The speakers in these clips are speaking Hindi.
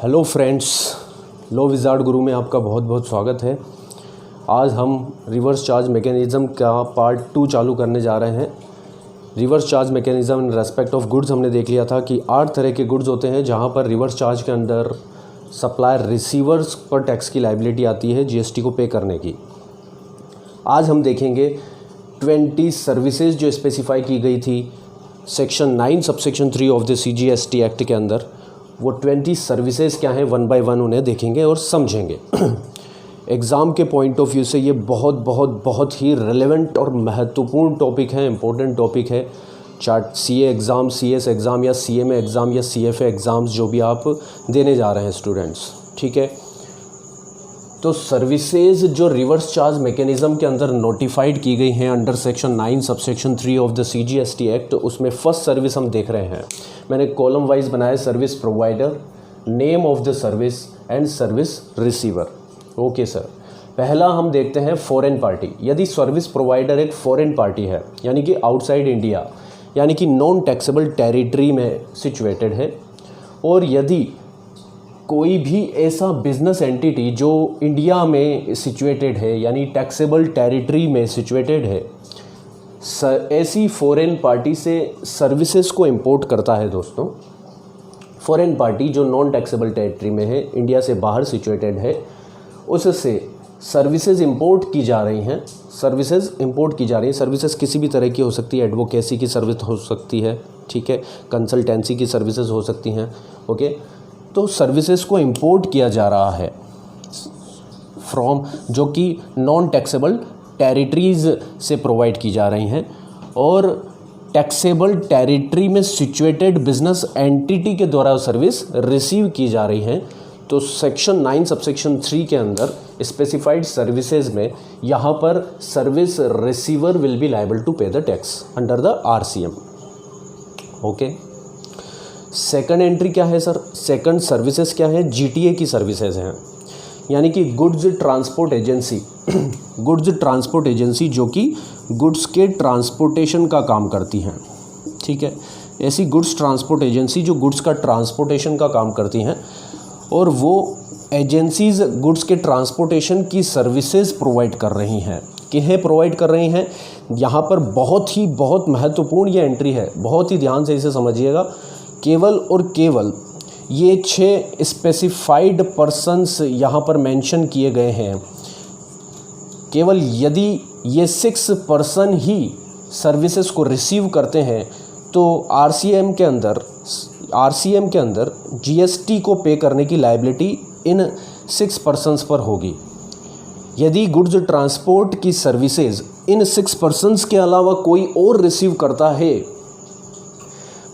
हेलो फ्रेंड्स, लो विज़ार्ड गुरु में आपका बहुत बहुत स्वागत है। आज हम रिवर्स चार्ज मैकेनिज़्म का पार्ट 2 चालू करने जा रहे हैं। Reverse charge mechanism in respect of goods हमने देख लिया था कि 8 तरह के गुड्स होते हैं जहां पर रिवर्स चार्ज के अंदर सप्लायर रिसीवर्स पर टैक्स की लायबिलिटी आती है जीएसटी को पे करने की। आज हम देखेंगे 20 सर्विसेज जो स्पेसिफाई की गई थी section 9 subsection 3 of the CGST act के अंदर। वो 20 सर्विसेज क्या हैं, वन बाय वन उन्हें देखेंगे और समझेंगे। एग्ज़ाम के पॉइंट ऑफ व्यू से ये बहुत ही रेलेवेंट और महत्वपूर्ण टॉपिक है, इम्पोर्टेंट टॉपिक है। Chart CA exam, CS exam या CMA एग्ज़ाम या CFA एग्ज़ाम्स जो भी आप देने जा रहे हैं स्टूडेंट्स, ठीक है। तो सर्विसेज जो रिवर्स चार्ज मैकेनिज़्म के अंदर नोटिफाइड की गई हैं under section 9 subsection 3 of the CGST act, उसमें फर्स्ट सर्विस हम देख रहे हैं। मैंने कॉलम वाइज बनाया, service provider, name of the service and service receiver. Okay sir, पहला हम देखते हैं फॉरेन पार्टी। यदि सर्विस प्रोवाइडर एक फॉरेन पार्टी है, यानी कि आउटसाइड इंडिया, यानी कि नॉन टैक्सेबल टेरिटरी में सिचुएटेड है, और यदि कोई भी ऐसा बिजनेस एंटिटी जो इंडिया में सिचुएटेड है यानी टैक्सेबल टेरिटरी में सिचुएटेड है, ऐसी फॉरेन पार्टी से सर्विसेज को इंपोर्ट करता है। दोस्तों, फॉरेन पार्टी जो नॉन टैक्सेबल टेरिटरी में है, इंडिया से बाहर सिचुएटेड है, उससे सर्विसेज इंपोर्ट की जा रही हैं। सर्विसेज किसी भी तरह की हो सकती है, एडवोकेसी की सर्विस हो सकती है, ठीक है, कंसल्टेंसी की सर्विसेज हो सकती हैं। ओके, तो सर्विसेज को इंपोर्ट किया जा रहा है फ्रॉम, जो कि नॉन टैक्सेबल टेरिटरीज़ से प्रोवाइड की जा रही हैं, और टैक्सेबल टेरिटरी में सिचुएटेड बिजनेस एंटिटी के द्वारा सर्विस रिसीव की जा रही हैं। तो सेक्शन 9 सबसेक्शन 3 के अंदर स्पेसिफाइड सर्विसेज में यहाँ पर service receiver will be liable to pay the tax under the RCM। Okay, second entry क्या है सर? सेकंड सर्विसेज क्या है? GTA की सर्विसेज हैं, यानी कि goods transport agency. Goods transport agency जो कि गुड्स के ट्रांसपोर्टेशन का काम करती हैं, ठीक है। ऐसी गुड्स ट्रांसपोर्ट एजेंसी जो गुड्स का ट्रांसपोर्टेशन का काम करती हैं, और वो एजेंसीज़ गुड्स के ट्रांसपोर्टेशन की सर्विसेज प्रोवाइड कर रही हैं। किन्हें प्रोवाइड कर रही हैं? यहाँ पर बहुत महत्वपूर्ण ये एंट्री है, बहुत ही ध्यान से इसे समझिएगा। केवल और केवल ये 6 स्पेसिफाइड पर्सन्स यहाँ पर मेंशन किए गए हैं। केवल यदि ये 6 पर्सन ही सर्विसेज को रिसीव करते हैं तो RCM के अंदर GST को पे करने की लायबिलिटी इन 6 पर्सन्स पर होगी। यदि गुड्स ट्रांसपोर्ट की सर्विसेज इन 6 पर्सन्स के अलावा कोई और रिसीव करता है,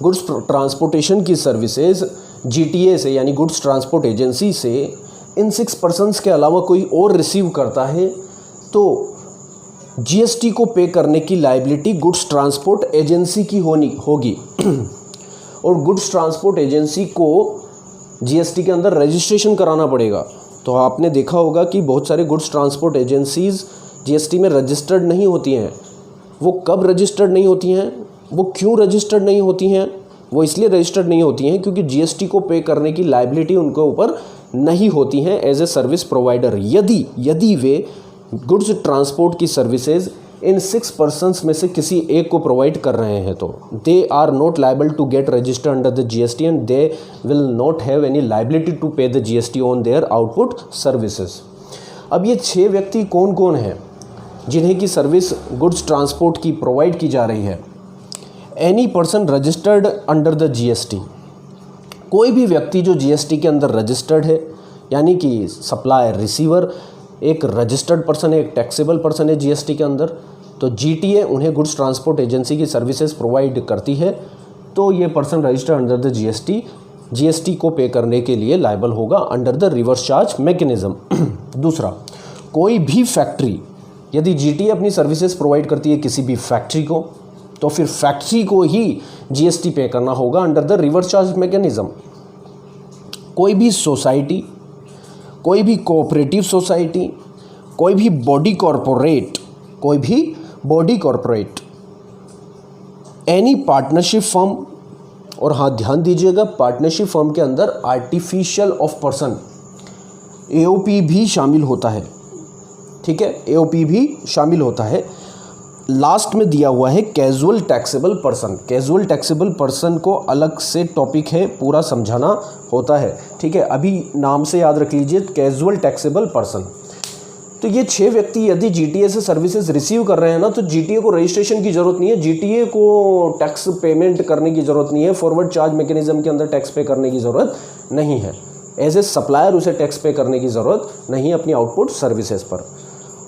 गुड्स ट्रांसपोर्टेशन की सर्विसेज GTA से यानी गुड्स ट्रांसपोर्ट एजेंसी से इन 6 पर्सन्स के अलावा कोई और रिसीव करता है, तो GST को पे करने की लायबिलिटी गुड्स ट्रांसपोर्ट एजेंसी की होगी। और गुड्स ट्रांसपोर्ट एजेंसी को GST के अंदर रजिस्ट्रेशन कराना पड़ेगा। तो आपने देखा होगा कि बहुत सारे गुड्स ट्रांसपोर्ट एजेंसीज़ GST में रजिस्टर्ड नहीं होती हैं। वो कब रजिस्टर्ड नहीं होती हैं? वो क्यों रजिस्टर्ड नहीं होती हैं? वो इसलिए रजिस्टर्ड नहीं होती हैं क्योंकि GST को पे करने की लायबिलिटी उनके ऊपर नहीं होती हैं एज ए सर्विस प्रोवाइडर। यदि वे गुड्स ट्रांसपोर्ट की सर्विसेज इन 6 पर्सन्स में से किसी एक को प्रोवाइड कर रहे हैं, तो they are not liable to get registered under the GST and they will not have any liability to pay the GST on their output services. अब ये 6 व्यक्ति कौन कौन हैं जिन्हें की सर्विस गुड्स ट्रांसपोर्ट की प्रोवाइड की जा रही है? Any person registered under the GST, कोई भी व्यक्ति जो GST के अंदर रजिस्टर्ड है, यानी कि सप्लायर रिसीवर एक रजिस्टर्ड पर्सन है, एक टैक्सेबल पर्सन है GST के अंदर। तो GTA उन्हें गुड्स ट्रांसपोर्ट एजेंसी की सर्विसेज प्रोवाइड करती है, तो ये person registered under the GST को पे करने के लिए लायबल होगा under the reverse charge mechanism. दूसरा, कोई भी फैक्ट्री, यदि GTA अपनी सर्विसेज प्रोवाइड करती है किसी भी फैक्ट्री को, तो फिर फैक्ट्री को ही GST पे करना होगा under the reverse charge mechanism. कोई भी सोसाइटी, कोई भी कोऑपरेटिव सोसाइटी, कोई भी body corporate, any partnership firm और हाँ ध्यान दीजिएगा, पार्टनरशिप फर्म के अंदर आर्टिफिशियल ऑफ पर्सन AOP भी शामिल होता है, ठीक है, AOP भी शामिल होता है। लास्ट में दिया हुआ है casual taxable person. Casual taxable person को अलग से टॉपिक है, पूरा समझाना होता है, ठीक है। अभी नाम से याद रख लीजिए कैजुअल टैक्सेबल पर्सन। तो ये 6 व्यक्ति यदि GTA से सर्विसेज रिसीव कर रहे हैं ना, तो GTA को रजिस्ट्रेशन की ज़रूरत नहीं है, GTA को टैक्स पेमेंट करने की ज़रूरत नहीं है, फॉरवर्ड चार्ज मैकेनिज्म के अंदर टैक्स पे करने की ज़रूरत नहीं है। एज ए सप्लायर उसे टैक्स पे करने की ज़रूरत नहीं है अपनी आउटपुट सर्विसेज पर।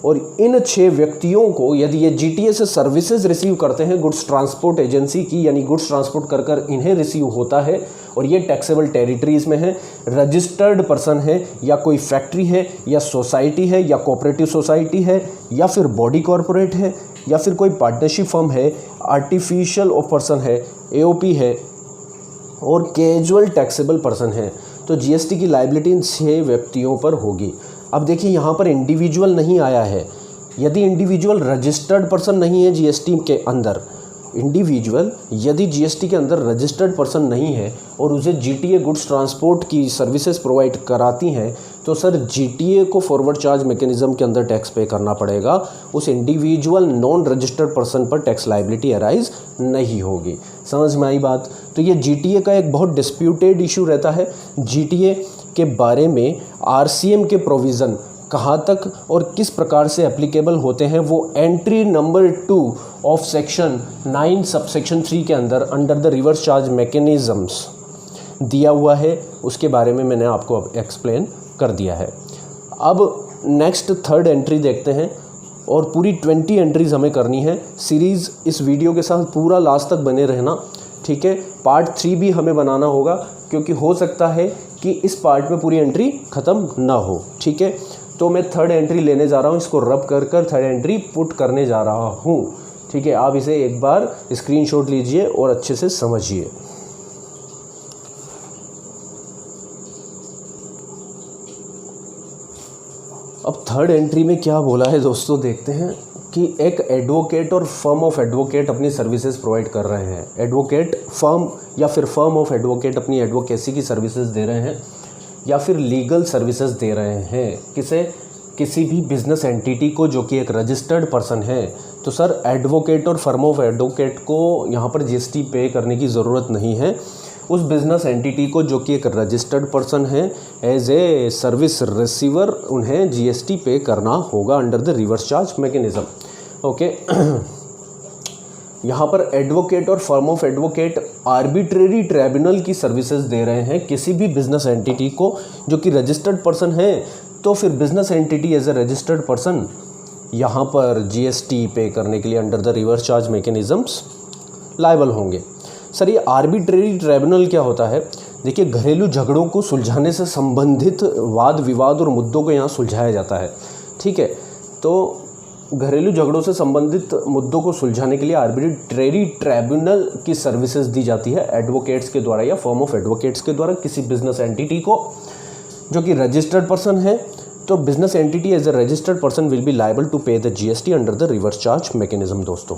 और इन 6 व्यक्तियों को यदि ये GTA से सर्विसेज रिसीव करते हैं गुड्स ट्रांसपोर्ट एजेंसी की, यानी गुड्स ट्रांसपोर्ट कर कर इन्हें रिसीव होता है और ये टैक्सेबल टेरिटरीज में है, रजिस्टर्ड पर्सन है या कोई फैक्ट्री है या सोसाइटी है या कोऑपरेटिव सोसाइटी है या फिर बॉडी कॉरपोरेट है या फिर कोई पार्टनरशिप फर्म है, आर्टिफिशियल ऑफ पर्सन है, AOP है और कैजुअल टैक्सेबल पर्सन है, तो GST की लायबिलिटी इन 6 व्यक्तियों पर होगी। अब देखिए यहाँ पर इंडिविजुअल नहीं आया है। यदि इंडिविजुअल रजिस्टर्ड पर्सन नहीं है GST के अंदर, इंडिविजुअल यदि GST के अंदर रजिस्टर्ड पर्सन नहीं है और उसे GTA गुड्स ट्रांसपोर्ट की सर्विसेज प्रोवाइड कराती हैं, तो सर GTA को फॉरवर्ड चार्ज मैकेनिज्म के अंदर टैक्स पे करना पड़ेगा। उस इंडिविजुअल नॉन रजिस्टर्ड पर्सन पर टैक्स लायबिलिटी अराइज नहीं होगी। समझ में आई बात? तो ये GTA का एक बहुत डिस्प्यूटेड इशू रहता है। GTA के बारे में RCM के प्रोविज़न कहाँ तक और किस प्रकार से एप्लीकेबल होते हैं, वो entry number 2 of section 9 subsection 3 के अंदर under the reverse charge mechanisms दिया हुआ है। उसके बारे में मैंने आपको अब एक्सप्लेन कर दिया है। अब नेक्स्ट 3rd एंट्री देखते हैं और पूरी 20 एंट्रीज़ हमें करनी है। सीरीज़ इस वीडियो के साथ पूरा लास्ट तक बने रहना, ठीक है। पार्ट 3 भी हमें बनाना होगा क्योंकि हो सकता है कि इस पार्ट में पूरी एंट्री ख़त्म ना हो, ठीक है। तो मैं 3rd एंट्री लेने जा रहा हूँ, इसको रब कर 3rd एंट्री पुट करने जा रहा हूँ, ठीक है। आप इसे एक बार स्क्रीनशॉट लीजिए और अच्छे से समझिए। अब 3rd एंट्री में क्या बोला है दोस्तों, देखते हैं कि एक एडवोकेट और फर्म ऑफ एडवोकेट अपनी सर्विसेज प्रोवाइड कर रहे हैं। एडवोकेट फर्म या फिर फर्म ऑफ एडवोकेट अपनी एडवोकेसी की सर्विसेज दे रहे हैं या फिर लीगल सर्विसेज दे रहे हैं किसे, किसी भी बिजनेस एंटिटी को जो कि एक रजिस्टर्ड पर्सन है। तो सर एडवोकेट और फर्म ऑफ एडवोकेट को यहाँ पर GST पे करने की ज़रूरत नहीं है। उस बिज़नेस एंटिटी को जो कि एक रजिस्टर्ड पर्सन है, एज ए सर्विस रिसीवर उन्हें GST पे करना होगा under the reverse charge mechanism, okay. यहाँ पर एडवोकेट और firm of advocate arbitrary tribunal की सर्विसेज दे रहे हैं किसी भी बिजनेस एंटिटी को जो कि रजिस्टर्ड पर्सन है। तो फिर business entity as a registered person यहाँ पर GST पे करने के लिए under the reverse charge mechanisms liable होंगे। सर ये आर्बिट्रेरी ट्राइब्यूनल क्या होता है? देखिए, घरेलू झगड़ों को सुलझाने से संबंधित वाद विवाद और मुद्दों को यहाँ सुलझाया जाता है, ठीक है। तो घरेलू झगड़ों से संबंधित मुद्दों को सुलझाने के लिए आर्बिट्रेरी ट्राइब्यूनल की सर्विसेज दी जाती है एडवोकेट्स के द्वारा या फर्म ऑफ एडवोकेट्स के द्वारा किसी बिजनेस एंटिटी को जो कि रजिस्टर्ड पर्सन है। तो business entity as a registered person will be liable to pay the GST under the reverse charge mechanism. दोस्तों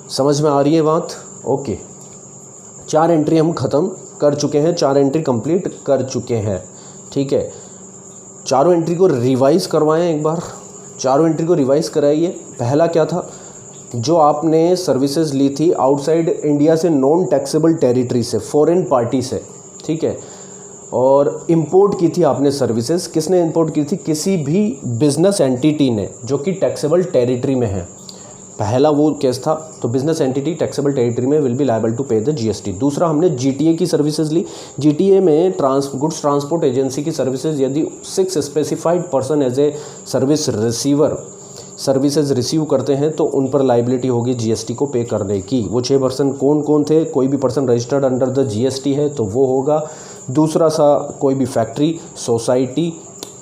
समझ में आ रही है बात? ओके, 4 एंट्री हम ख़त्म कर चुके हैं, 4 एंट्री कंप्लीट कर चुके हैं, ठीक है। चारों एंट्री को रिवाइज करवाएं एक बार, चारों एंट्री को रिवाइज कराइए। पहला क्या था, जो आपने सर्विसेज ली थी आउटसाइड इंडिया से, नॉन टैक्सेबल टेरिटरी से, फॉरेन पार्टी से, ठीक है, और इंपोर्ट की थी आपने सर्विसेज। किसने इंपोर्ट की थी? किसी भी बिजनेस एंटिटी ने जो कि टैक्सेबल टेरिटरी में है। पहला वो केस था, तो बिजनेस एंटिटी टैक्सेबल टेरिटरी में will be liable to pay the GST। दूसरा, हमने GTA की सर्विसेज ली। GTA में गुड्स ट्रांसपोर्ट एजेंसी की सर्विसेज यदि 6 specified person as a service receiver services receive करते हैं तो उन पर लाइबिलिटी होगी GST को पे करने की। वो 6 पर्सन कौन कौन थे? कोई भी person registered under the GST है तो वो होगा। दूसरा सा, कोई भी फैक्ट्री, सोसाइटी,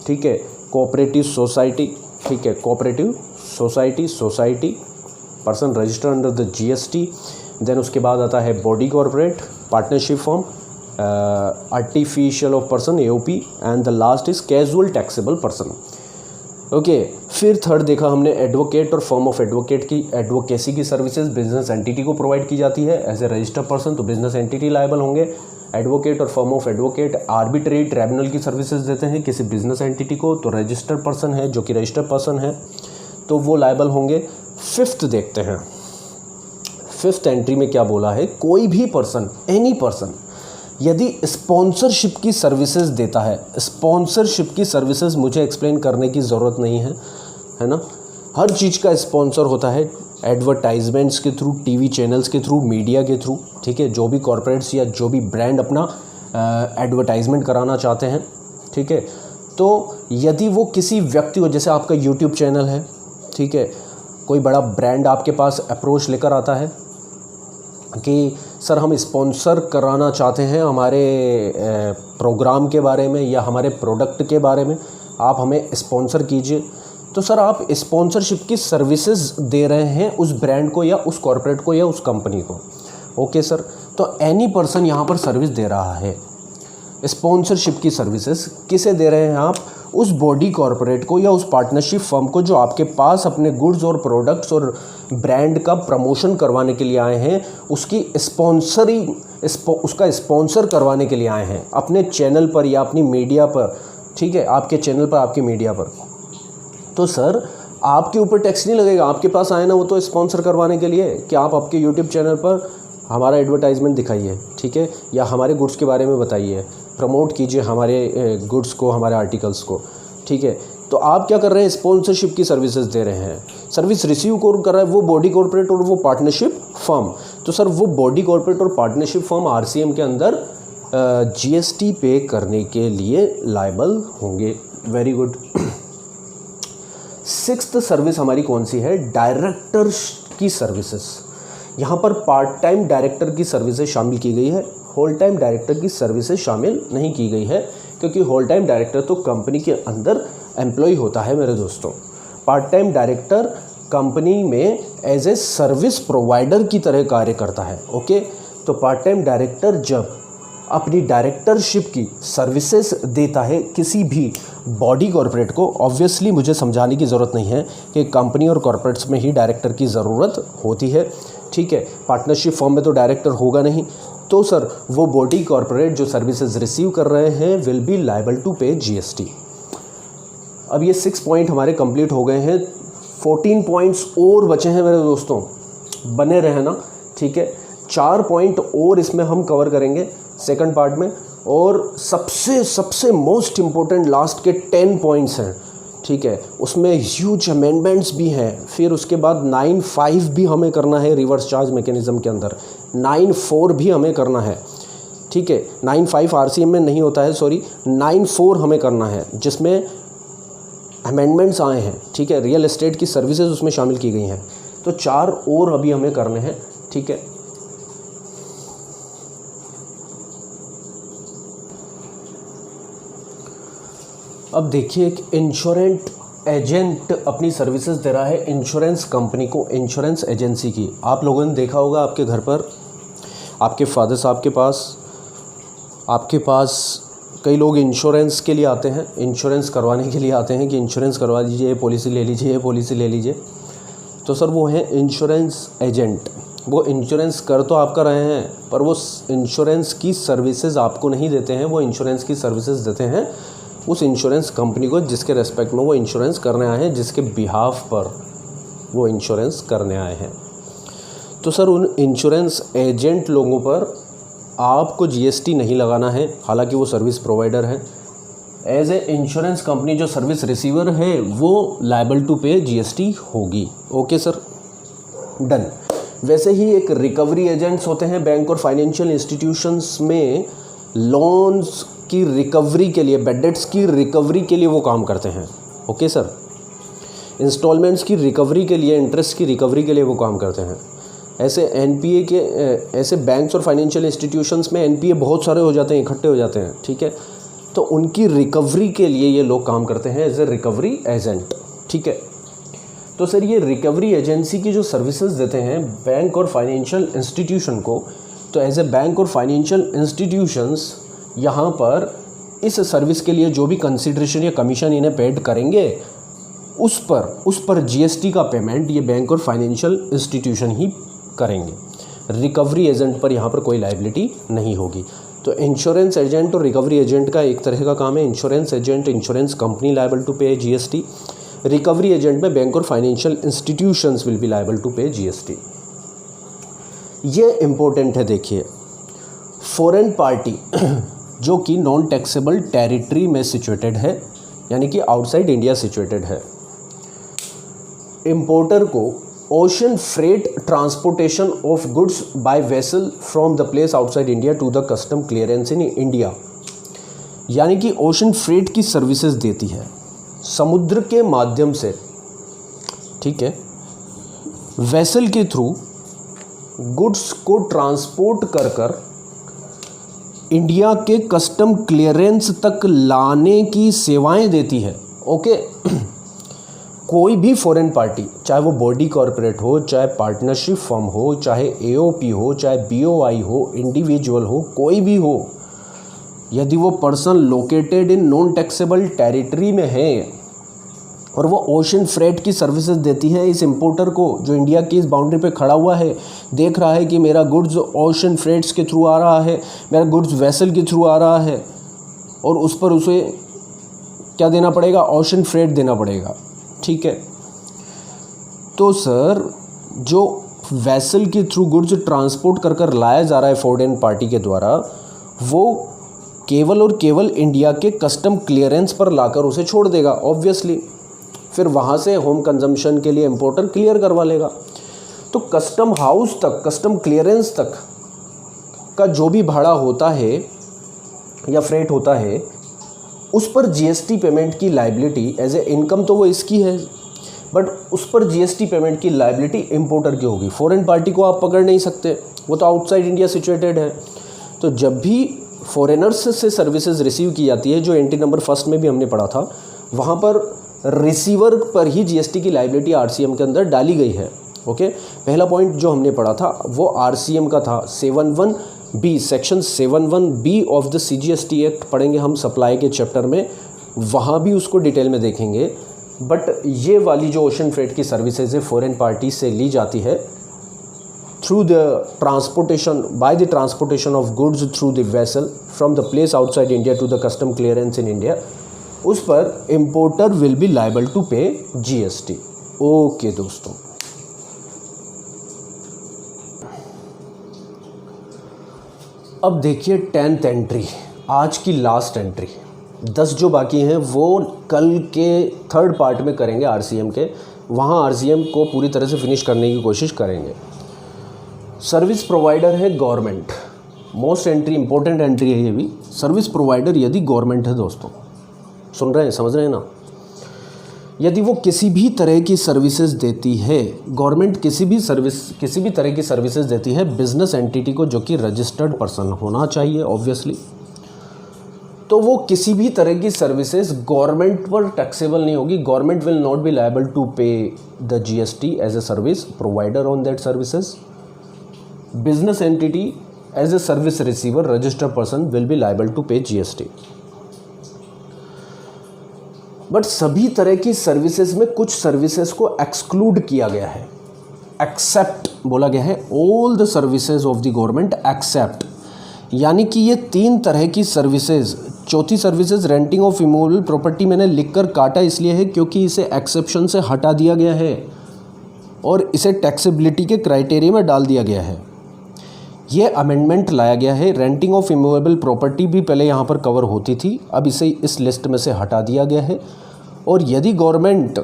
ठीक है, कोऑपरेटिव सोसाइटी, ठीक है, cooperative society person registered under the GST। Then उसके बाद आता है body corporate, partnership firm, artificial of person AOP, and the last is casual taxable person. Okay. फिर थर्ड देखा हमने एडवोकेट और फर्म ऑफ एडवोकेट की एडवोकेसी की सर्विसेज बिजनेस एंटिटी को प्रोवाइड की जाती है एज ए रजिस्टर्ड पर्सन, तो बिजनेस एंटिटी लायबल होंगे। एडवोकेट और firm of advocate arbitrary tribunal की सर्विसेज देते हैं किसी बिजनेस एंटिटी को, तो रजिस्टर्ड पर्सन है जो कि रजिस्टर्ड पर्सन है तो वो लायबल होंगे। फिफ्थ देखते हैं, फिफ्थ एंट्री में क्या बोला है, कोई भी पर्सन, एनी पर्सन यदि स्पॉन्सरशिप की सर्विसेज देता है, स्पॉन्सरशिप की सर्विसेज मुझे एक्सप्लेन करने की ज़रूरत नहीं है ना, हर चीज़ का स्पॉन्सर होता है एडवर्टाइजमेंट्स के थ्रू, टीवी चैनल्स के थ्रू, मीडिया के थ्रू, ठीक है, जो भी कॉरपोरेट्स या जो भी ब्रांड अपना एडवर्टाइजमेंट कराना चाहते हैं, ठीक है। तो यदि वो किसी व्यक्ति को, जैसे आपका यूट्यूब चैनल है, ठीक है, कोई बड़ा ब्रांड आपके पास अप्रोच लेकर आता है कि सर हम स्पॉन्सर कराना चाहते हैं हमारे प्रोग्राम के बारे में या हमारे प्रोडक्ट के बारे में, आप हमें स्पॉन्सर कीजिए, तो सर आप स्पॉन्सरशिप की सर्विसेज दे रहे हैं उस ब्रांड को या उस कॉर्पोरेट को या उस कंपनी को। ओके सर, तो एनी पर्सन यहाँ पर सर्विस दे रहा है। स्पॉन्सरशिप की सर्विसेज किसे दे रहे हैं आप, उस बॉडी कॉर्पोरेट को या उस पार्टनरशिप फर्म को जो आपके पास अपने गुड्स और प्रोडक्ट्स और ब्रांड का प्रमोशन करवाने के लिए आए हैं, उसकी उसका स्पॉन्सर करवाने के लिए आए हैं अपने चैनल पर या अपनी मीडिया पर, ठीक है, आपके चैनल पर, आपकी मीडिया पर। तो सर आपके ऊपर टैक्स नहीं लगेगा, आपके पास आए ना वो तो स्पॉन्सर करवाने के लिए कि आप आपके यूट्यूब चैनल पर हमारा एडवर्टाइजमेंट दिखाइए, ठीक है, या हमारे गुड्स के बारे में बताइए, प्रमोट कीजिए हमारे गुड्स को, हमारे आर्टिकल्स को, ठीक है। तो आप क्या कर रहे हैं, स्पॉन्सरशिप की सर्विसेज दे रहे हैं। सर्विस रिसीव कौन कर रहा है, वो बॉडी कॉर्पोरेट और वो पार्टनरशिप फर्म। तो सर वो बॉडी कॉर्पोरेट और पार्टनरशिप फर्म आरसीएम के अंदर जीएसटी पे करने के लिए लायबल होंगे। Very good. सिक्स्थ सर्विस हमारी कौन सी है, डायरेक्टर की सर्विसेज। यहाँ पर पार्ट टाइम डायरेक्टर की सर्विसेज शामिल की गई है, होल टाइम डायरेक्टर की सर्विसेज शामिल नहीं की गई है, क्योंकि होल टाइम डायरेक्टर तो कंपनी के अंदर एम्प्लॉय होता है मेरे दोस्तों। पार्ट टाइम डायरेक्टर कंपनी में एज ए सर्विस प्रोवाइडर की तरह कार्य करता है। ओके, तो पार्ट टाइम डायरेक्टर जब अपनी डायरेक्टरशिप की सर्विसेज देता है किसी भी बॉडी कॉर्पोरेट को, ऑब्वियसली मुझे समझाने की ज़रूरत नहीं है कि कंपनी और कॉर्पोरेट्स में ही डायरेक्टर की ज़रूरत होती है, ठीक है, पार्टनरशिप फॉर्म में तो डायरेक्टर होगा नहीं। तो सर वो बॉडी कॉर्पोरेट जो सर्विसेज रिसीव कर रहे हैं will be liable to pay GST. अब ये 6 पॉइंट हमारे कंप्लीट हो गए हैं, 14 पॉइंट्स और बचे हैं मेरे दोस्तों, बने रहे ना, ठीक है। 4 पॉइंट और इसमें हम कवर करेंगे सेकंड पार्ट में, और सबसे मोस्ट इम्पोर्टेंट लास्ट के 10 पॉइंट्स हैं, ठीक है, उसमें ह्यूज अमेंडमेंट्स भी हैं। फिर उसके बाद 9(5) भी हमें करना है रिवर्स चार्ज मैकेनिज्म के अंदर, 9(4) भी हमें करना है, ठीक है। 9(5) आरसीएम में नहीं होता है, सॉरी, 9(4) हमें करना है जिसमें अमेंडमेंट्स आए हैं, ठीक है, रियल एस्टेट की सर्विसेज उसमें शामिल की गई हैं। तो 4 और अभी हमें करने हैं, ठीक है। अब देखिए, एक इंश्योरेंट एजेंट अपनी सर्विसेज दे रहा है इंश्योरेंस कंपनी को, इंश्योरेंस एजेंसी की। आप लोगों ने देखा होगा आपके घर पर, आपके फादर साहब के पास, आपके पास कई लोग इंश्योरेंस के लिए आते हैं, इंश्योरेंस करवाने के लिए आते हैं कि इंश्योरेंस करवा लीजिए, ये पॉलिसी ले लीजिए, ये पॉलिसी ले लीजिए। तो सर वो है इंश्योरेंस एजेंट। वो इंश्योरेंस कर तो आपका रहे हैं, पर वो इंश्योरेंस की सर्विसेज आपको नहीं देते हैं, वो इंश्योरेंस की सर्विसेज देते हैं उस इंश्योरेंस कंपनी को जिसके रेस्पेक्ट में वो इंश्योरेंस करने आए हैं, जिसके बिहाफ पर वो इंश्योरेंस करने आए हैं। तो सर उन इंश्योरेंस एजेंट लोगों पर आपको जीएसटी नहीं लगाना है, हालांकि वो सर्विस प्रोवाइडर है। एज ए इंश्योरेंस कंपनी जो सर्विस रिसीवर है वो लायबल टू पे जीएसटी होगी। Okay sir, done. वैसे ही एक रिकवरी एजेंट्स होते हैं बैंक और फाइनेंशियल इंस्टीट्यूशंस में, लोन्स की रिकवरी के लिए, बैड डेट्स की रिकवरी के लिए वो काम करते हैं। ओके सर, इंस्टॉलमेंट्स की रिकवरी के लिए, इंटरेस्ट की रिकवरी के लिए वो काम करते हैं। ऐसे एनपीए के, ऐसे बैंक्स और फाइनेंशियल इंस्टीट्यूशंस में एनपीए बहुत सारे हो जाते हैं, इकट्ठे हो जाते हैं, ठीक है, तो उनकी रिकवरी के लिए ये लोग काम करते हैं एज ए रिकवरी एजेंट, ठीक है। तो सर ये रिकवरी एजेंसी की जो सर्विसेज देते हैं बैंक और फाइनेंशियल इंस्टीट्यूशन को, तो एज ए बैंक और फाइनेंशियल इंस्टीट्यूशंस यहाँ पर इस सर्विस के लिए जो भी कंसिडरेशन या कमीशन इन्हें पेड करेंगे उस पर जीएसटी का पेमेंट ये बैंक और फाइनेंशियल इंस्टीट्यूशन ही करेंगे। रिकवरी एजेंट पर यहाँ पर कोई लायबिलिटी नहीं होगी। तो इंश्योरेंस एजेंट और रिकवरी एजेंट का एक तरह का काम है। Insurance agent, insurance company liable to pay GST. Recovery agent में बैंक और financial institutions will be liable to pay GST. ये इम्पोर्टेंट है। देखिए, फॉरेन पार्टी जो कि नॉन टैक्सेबल टेरिटरी में सिचुएटेड है, यानी कि आउटसाइड इंडिया सिचुएटेड है, इंपोर्टर को ocean freight transportation of goods by vessel from the place outside India to the custom clearance in India, यानी कि ओशन फ्रेट की सर्विसेज देती है समुद्र के माध्यम से, ठीक है, वेसल के थ्रू गुड्स को ट्रांसपोर्ट कर इंडिया के कस्टम क्लियरेंस तक लाने की सेवाएं देती है। ओके कोई भी फॉरेन पार्टी, चाहे वो बॉडी कॉरपोरेट हो, चाहे पार्टनरशिप फर्म हो, चाहे एओपी हो, चाहे बीओआई हो, इंडिविजुअल हो, कोई भी हो, यदि वो person located in non taxable territory में है और वो ओशन फ्रेट की सर्विसेज देती है इस इंपोर्टर को, जो इंडिया की इस बाउंड्री पे खड़ा हुआ है, देख रहा है कि मेरा गुड्स ओशन फ्रेट्स के थ्रू आ रहा है, मेरा गुड्स वेसल के थ्रू आ रहा है, और उस पर उसे क्या देना पड़ेगा? ओशन फ्रेट देना पड़ेगा। ठीक है, तो सर जो वेसल के थ्रू गुड्स ट्रांसपोर्ट कर लाया जा रहा है फॉरेन पार्टी के द्वारा, वो केवल और केवल इंडिया के कस्टम क्लियरेंस पर लाकर उसे छोड़ देगा ऑब्वियसली। फिर वहाँ से होम कंजम्पशन के लिए इंपोर्टर क्लियर करवा लेगा। तो कस्टम हाउस तक, कस्टम क्लियरेंस तक का जो भी भाड़ा होता है या फ्रेट होता है, उस पर जीएसटी पेमेंट की लायबिलिटी एज ए इनकम तो वो इसकी है, बट उस पर जीएसटी पेमेंट की लायबिलिटी इंपोर्टर की होगी। फॉरेन पार्टी को आप पकड़ नहीं सकते, वो तो आउटसाइड इंडिया सिचुएटेड है। तो जब भी फॉरेनर्स से सर्विसेज रिसीव की जाती है, जो एंट्री नंबर फर्स्ट में भी हमने पढ़ा था, वहाँ पर रिसीवर पर ही जीएसटी की लायबिलिटी आरसीएम के अंदर डाली गई है। ओके, पहला पॉइंट जो हमने पढ़ा था वो आरसीएम का था, 71B, section 71B of the CGST act पढ़ेंगे हम सप्लाई के चैप्टर में, वहाँ भी उसको डिटेल में देखेंगे। बट ये वाली जो ओशन फ्रेट की सर्विसेज है फॉरेन पार्टी से ली जाती है through the transportation, by the transportation of goods through the vessel from the place outside India to the custom clearance in India, उस पर importer will be liable to pay GST. Okay दोस्तों, अब देखिए 10th एंट्री, आज की लास्ट एंट्री। 10 जो बाकी हैं वो कल के थर्ड पार्ट में करेंगे आरसीएम के, वहाँ आरसीएम को पूरी तरह से फिनिश करने की कोशिश करेंगे। सर्विस प्रोवाइडर है government, most entry, important entry है ये भी। सर्विस प्रोवाइडर यदि गवर्नमेंट है दोस्तों, सुन रहे हैं, समझ रहे हैं ना, यदि वो किसी भी तरह की सर्विसेज देती है, गवर्नमेंट किसी भी तरह की सर्विसेज देती है बिजनेस एंटिटी को, जो कि रजिस्टर्ड पर्सन होना चाहिए ऑब्वियसली, तो वो किसी भी तरह की सर्विसेज गवर्नमेंट पर टैक्सेबल नहीं होगी। Government will not be liable to pay the GST as a service provider on that services. Business entity as a service receiver, registered person will be liable to pay GST. But सभी तरह की सर्विसेज में कुछ सर्विसेज को एक्सक्लूड किया गया है, एक्सेप्ट बोला गया है, all the services of the government except, यानी कि ये 3 तरह की सर्विसेज। चौथी services renting of immovable property मैंने लिखकर काटा इसलिए है क्योंकि इसे एक्सेप्शन से हटा दिया गया है और इसे टैक्सेबिलिटी के क्राइटेरिया में डाल दिया गया है। ये अमेंडमेंट लाया गया है। रेंटिंग ऑफ इमूवेबल प्रॉपर्टी भी पहले यहाँ पर कवर होती थी, अब इसे इस लिस्ट में से हटा दिया गया है। और यदि गवर्नमेंट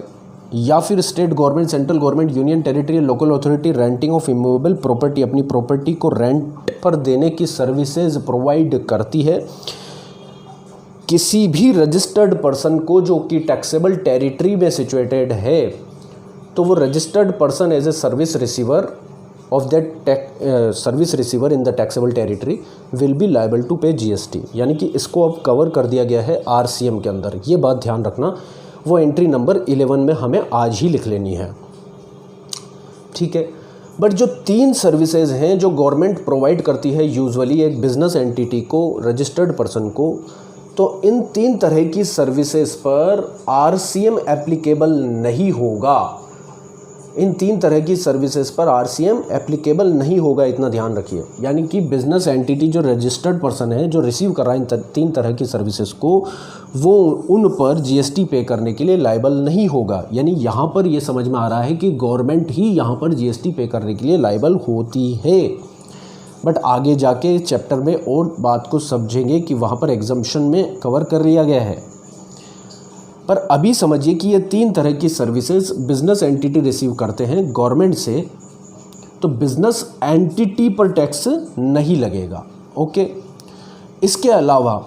या फिर state government, central government, union territory, local authority renting of immovable property, अपनी प्रॉपर्टी को रेंट पर देने की सर्विसेज प्रोवाइड करती है किसी भी रजिस्टर्ड पर्सन को जो कि टैक्सेबल टेरिटरी में सिचुएटेड है, तो वो registered person as a service receiver of that service receiver in the taxable territory will be liable to pay GST। यानी कि इसको अब कवर कर दिया गया है आरसीएम के अंदर। ये बात ध्यान रखना, वो एंट्री नंबर 11 में हमें आज ही लिख लेनी है, ठीक है। बट जो 3 सर्विसेज हैं जो गवर्नमेंट प्रोवाइड करती है यूजुअली एक बिजनेस एंटिटी को, रजिस्टर्ड पर्सन को, तो इन 3 तरह की सर्विसेज पर आरसीएम एप्लीकेबल नहीं होगा। इन 3 तरह की सर्विसेज पर आरसीएम एप्लीकेबल नहीं होगा, इतना ध्यान रखिए। यानी कि बिजनेस एंटिटी जो रजिस्टर्ड पर्सन है, जो रिसीव कर रहा है इन 3 तरह की सर्विसेज को, वो उन पर जीएसटी पे करने के लिए लायबल नहीं होगा। यानी यहाँ पर ये समझ में आ रहा है कि गवर्नमेंट ही यहाँ पर जीएसटी पे करने के लिए लायबल होती है। बट आगे जाके चैप्टर में और बात को समझेंगे कि वहाँ पर एग्जम्पशन में कवर कर लिया गया है। पर अभी समझिए कि ये 3 तरह की सर्विसेज बिजनेस एंटिटी रिसीव करते हैं गवर्नमेंट से, तो बिजनेस एंटिटी पर टैक्स नहीं लगेगा। ओके, इसके अलावा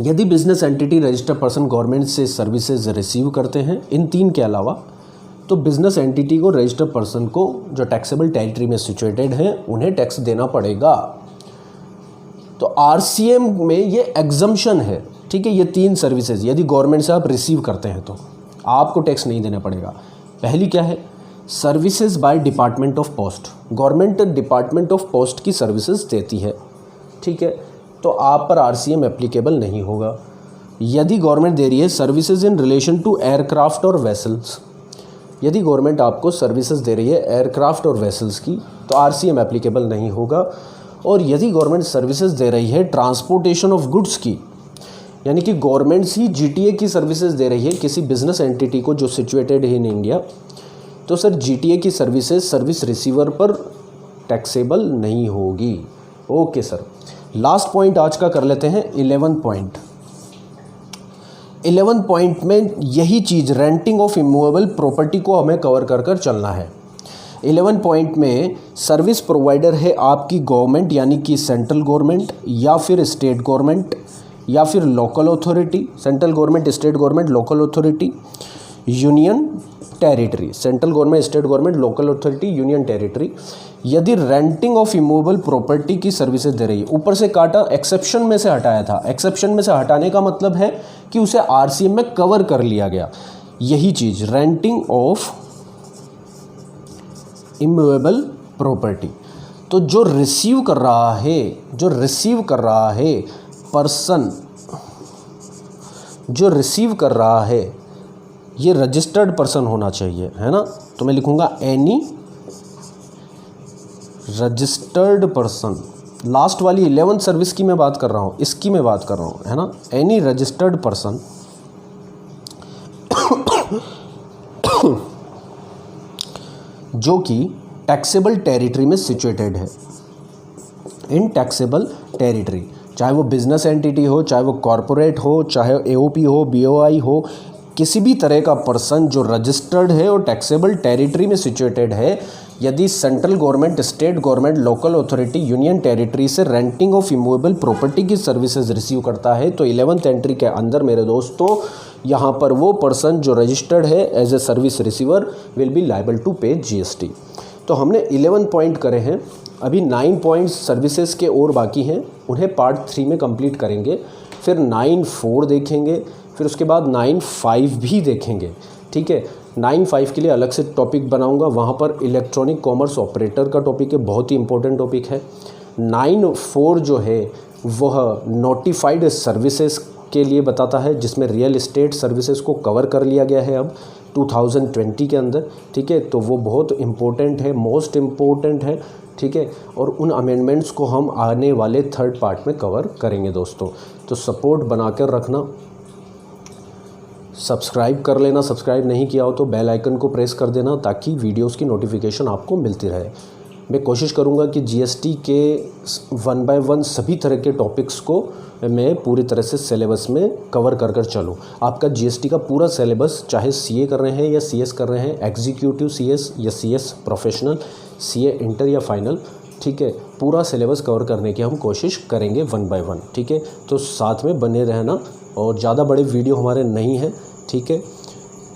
यदि business entity registered person government से सर्विसेज रिसीव करते हैं इन 3 के अलावा, तो बिजनेस एंटिटी को रजिस्टर्ड पर्सन को जो टैक्सेबल टेरिटरी में सिचुएटेड है उन्हें टैक्स देना पड़ेगा। तो आरसीएम में ये एग्जम्पशन है, ठीक है। ये 3 सर्विसेज यदि गवर्नमेंट से आप रिसीव करते हैं तो आपको टैक्स नहीं देना पड़ेगा। पहली क्या है? Services by department of post. Government department of post की सर्विसेज देती है, ठीक है, तो आप पर आरसीएम एप्लीकेबल नहीं होगा। यदि गवर्नमेंट दे रही है services in relation to aircraft और वेसल्स, यदि गवर्नमेंट आपको सर्विसेज दे रही है एयरक्राफ्ट और वेसल्स की, तो आरसीएम एप्लीकेबल नहीं होगा। और यदि गवर्नमेंट सर्विसेज दे रही है ट्रांसपोर्टेशन ऑफ गुड्स की, यानी कि गवर्नमेंट ही जीटीए की सर्विसेज दे रही है किसी बिजनेस एंटिटी को जो सिचुएटेड है इन इंडिया, तो सर जीटीए की सर्विसेज सर्विस रिसीवर पर टैक्सेबल नहीं होगी। ओके सर, लास्ट पॉइंट आज का कर लेते हैं 11 पॉइंट। 11 पॉइंट में यही चीज़ रेंटिंग ऑफ इमूवेबल प्रॉपर्टी को हमें कवर कर कर चलना है। 11 पॉइंट में सर्विस प्रोवाइडर है आपकी गवर्नमेंट, यानी कि सेंट्रल गवर्नमेंट या फिर स्टेट गवर्नमेंट या फिर local authority. Central government, state government, local authority, union territory. Central government, state government, local authority, union territory. यदि रेंटिंग ऑफ इमूवेबल प्रॉपर्टी की सर्विसेज दे रही है, ऊपर से काटा, एक्सेप्शन में से हटाया था। एक्सेप्शन में से हटाने का मतलब है कि उसे आरसीएम में कवर कर लिया गया। यही चीज़ रेंटिंग ऑफ इमूवेबल प्रॉपर्टी। तो जो रिसीव कर रहा है पर्सन, जो रिसीव कर रहा है ये रजिस्टर्ड पर्सन होना चाहिए, है ना। तो मैं लिखूंगा एनी रजिस्टर्ड पर्सन। लास्ट वाली 11 सर्विस की मैं बात कर रहा हूँ, इसकी मैं बात कर रहा हूँ, है ना। एनी रजिस्टर्ड पर्सन जो कि टैक्सेबल टेरिटरी में सिचुएटेड है, इन टैक्सेबल टेरिटरी, चाहे वो बिजनेस एंटिटी हो, चाहे वो कॉरपोरेट हो, चाहे एओपी हो, बीओआई हो, किसी भी तरह का पर्सन जो रजिस्टर्ड है और टैक्सेबल टेरिटरी में सिचुएटेड है, यदि central government, state government, local authority, union territory से रेंटिंग ऑफ इमूवेबल प्रॉपर्टी की सर्विसेज रिसीव करता है, तो 11th एंट्री के अंदर मेरे दोस्तों यहाँ पर वो पर्सन जो रजिस्टर्ड है as a service receiver will be liable to pay GST. तो हमने 11 पॉइंट करे हैं, अभी 9 पॉइंट्स सर्विसेज के और बाकी हैं, उन्हें पार्ट 3 में कंप्लीट करेंगे। फिर 9.4 देखेंगे, फिर उसके बाद 9.5 भी देखेंगे, ठीक है। 9.5 के लिए अलग से टॉपिक बनाऊंगा, वहाँ पर इलेक्ट्रॉनिक कॉमर्स ऑपरेटर का टॉपिक है, बहुत ही इंपॉर्टेंट टॉपिक है। 9.4 जो है वह नोटिफाइड सर्विसेज के लिए बताता है, जिसमें रियल एस्टेट सर्विसेज को कवर कर लिया गया है अब 2020 के अंदर, ठीक है। तो वो बहुत इम्पोर्टेंट है, मोस्ट इम्पोर्टेंट है, ठीक है। और उन अमेंडमेंट्स को हम आने वाले 3rd पार्ट में कवर करेंगे दोस्तों। तो सपोर्ट बनाकर रखना, सब्सक्राइब कर लेना, सब्सक्राइब नहीं किया हो तो बेल आइकन को प्रेस कर देना ताकि वीडियोस की नोटिफिकेशन आपको मिलती रहे। मैं कोशिश करूंगा कि जीएसटी के 1 by 1 सभी तरह के टॉपिक्स को मैं पूरी तरह से सिलेबस में कवर कर कर चलूँ। आपका जीएसटी का पूरा सिलेबस, चाहे सीए कर रहे हैं या सीएस कर रहे हैं, एग्जीक्यूटिव सीएस या सीएस प्रोफेशनल, सीए इंटर या फाइनल, ठीक है, पूरा सिलेबस कवर करने की हम कोशिश करेंगे 1 by 1, ठीक है। तो साथ में बने रहना, और ज़्यादा बड़े वीडियो हमारे नहीं हैं, ठीक है,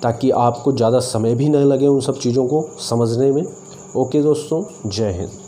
ताकि आपको ज़्यादा समय भी न लगे उन सब चीज़ों को समझने में। ओके दोस्तों, जय हिंद।